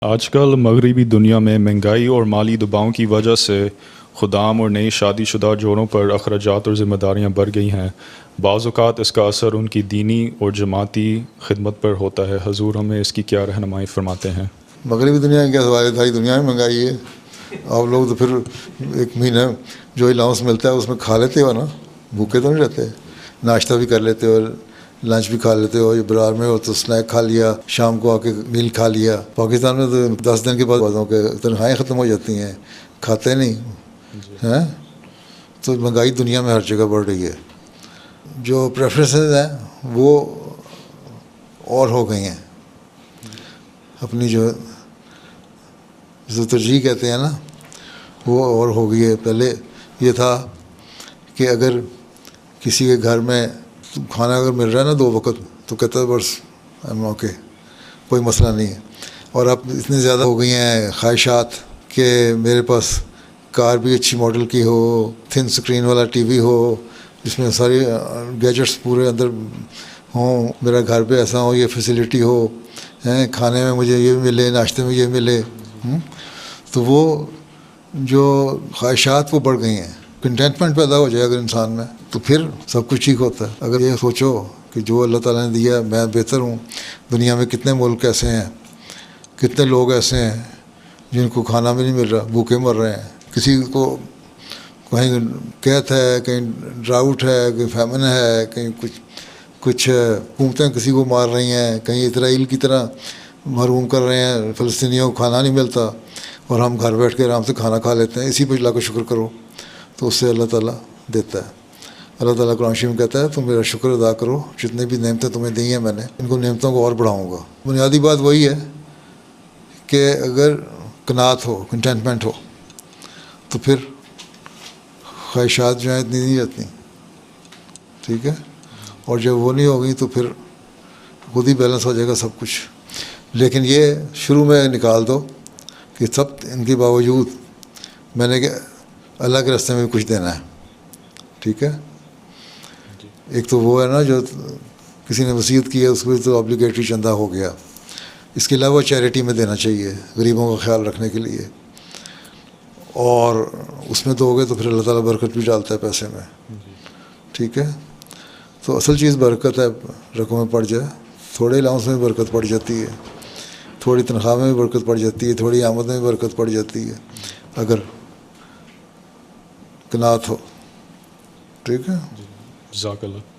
آج کل مغربی دنیا میں مہنگائی اور مالی دباؤ کی وجہ سے خدام اور نئی شادی شدہ جوڑوں پر اخراجات اور ذمہ داریاں بڑھ گئی ہیں۔ بعض اوقات اس کا اثر ان کی دینی اور جماعتی خدمت پر ہوتا ہے۔ حضور ہمیں اس کی کیا رہنمائی فرماتے ہیں؟ مغربی دنیا میں کیا سوال ہے، ساری دنیا میں مہنگائی ہے۔ آپ لوگ تو پھر ایک مہینہ جو الاؤنس ملتا ہے اس میں کھا لیتے ہو نا، بھوکے تو نہیں رہتے، ناشتہ بھی کر لیتے ہو، لنچ بھی کھا لیتے ہو، برار میں ہو تو اسنیک کھا لیا، شام کو آ کے میل کھا لیا۔ پاکستان میں تو 10 دن کے بعد بازوں کے تنخواہیں ختم ہو جاتی ہیں، کھاتے نہیں ہیں۔ تو مہنگائی دنیا میں ہر جگہ بڑھ رہی ہے۔ جو پریفرنسز ہیں وہ اور ہو گئی ہیں، اپنی جو ترجیح کہتے ہیں نا وہ اور ہو گئی ہے۔ پہلے یہ تھا کہ اگر کسی کے گھر میں کھانا اگر مل رہا ہے نا 2 وقت تو کہتا ہے بس اوکے، کوئی مسئلہ نہیں ہے۔ اور اب اتنی زیادہ ہو گئی ہیں خواہشات کہ میرے پاس کار بھی اچھی ماڈل کی ہو، تھن سکرین والا ٹی وی ہو جس میں ساری گیجٹس پورے اندر ہوں، میرا گھر پہ ایسا ہو، یہ فیسیلیٹی ہو، کھانے میں مجھے یہ ملے، ناشتے میں یہ ملے۔ تو وہ جو خواہشات وہ بڑھ گئی ہیں، کنٹینٹمنٹ پیدا ہو جائے اگر انسان میں تو پھر سب کچھ ٹھیک ہوتا ہے۔ اگر یہ سوچو کہ جو اللہ تعالیٰ نے دیا میں بہتر ہوں، دنیا میں کتنے ملک ایسے ہیں، کتنے لوگ ایسے ہیں جن کو کھانا بھی نہیں مل رہا، بھوکے مر رہے ہیں، کسی کو کہیں قحط ہے، کہیں ڈراؤٹ ہے، کہیں فیمن ہے، کہیں کچھ حکومتیں کسی کو مار رہی ہیں، کہیں اسرائیل کی طرح محروم کر رہے ہیں، فلسطینیوں کو کھانا نہیں ملتا اور ہم گھر بیٹھ کے آرام سے کھانا کھا لیتے ہیں۔ اسی پہ اللہ کا شکر کرو تو اس سے اللہ تعالیٰ دیتا ہے۔ اللہ تعالیٰ قرآن شریف میں کہتا ہے تم میرا شکر ادا کرو، جتنے بھی نعمتیں تمہیں دی ہیں میں نے ان کو نعمتوں کو اور بڑھاؤں گا۔ بنیادی بات وہی ہے کہ اگر قناعت ہو، کنٹینٹمنٹ ہو تو پھر خواہشات جو ہیں اتنی نہیں رہتی، ٹھیک ہے؟ اور جب وہ نہیں ہوگی تو پھر خود ہی بیلنس ہو جائے گا سب کچھ۔ لیکن یہ شروع میں نکال دو کہ سب ان کے باوجود میں نے کہ اللہ کے راستے میں بھی کچھ دینا ہے، ٹھیک ہے؟ ایک تو وہ ہے نا جو کسی نے وصیت کی ہے اس کو تو obligatory چندہ ہو گیا، اس کے علاوہ چیریٹی میں دینا چاہیے غریبوں کا خیال رکھنے کے لیے، اور اس میں دو گے تو پھر اللہ تعالیٰ برکت بھی ڈالتا ہے پیسے میں، ٹھیک ہے؟ تو اصل چیز برکت ہے، رقم میں پڑ جائے، تھوڑے الاؤنس میں بھی برکت پڑ جاتی ہے، تھوڑی تنخواہ میں بھی برکت پڑ جاتی ہے، تھوڑی آمد میں بھی برکت پڑ جاتی ہے اگر قناعت ہو، ٹھیک ہے؟ جزاک اللہ۔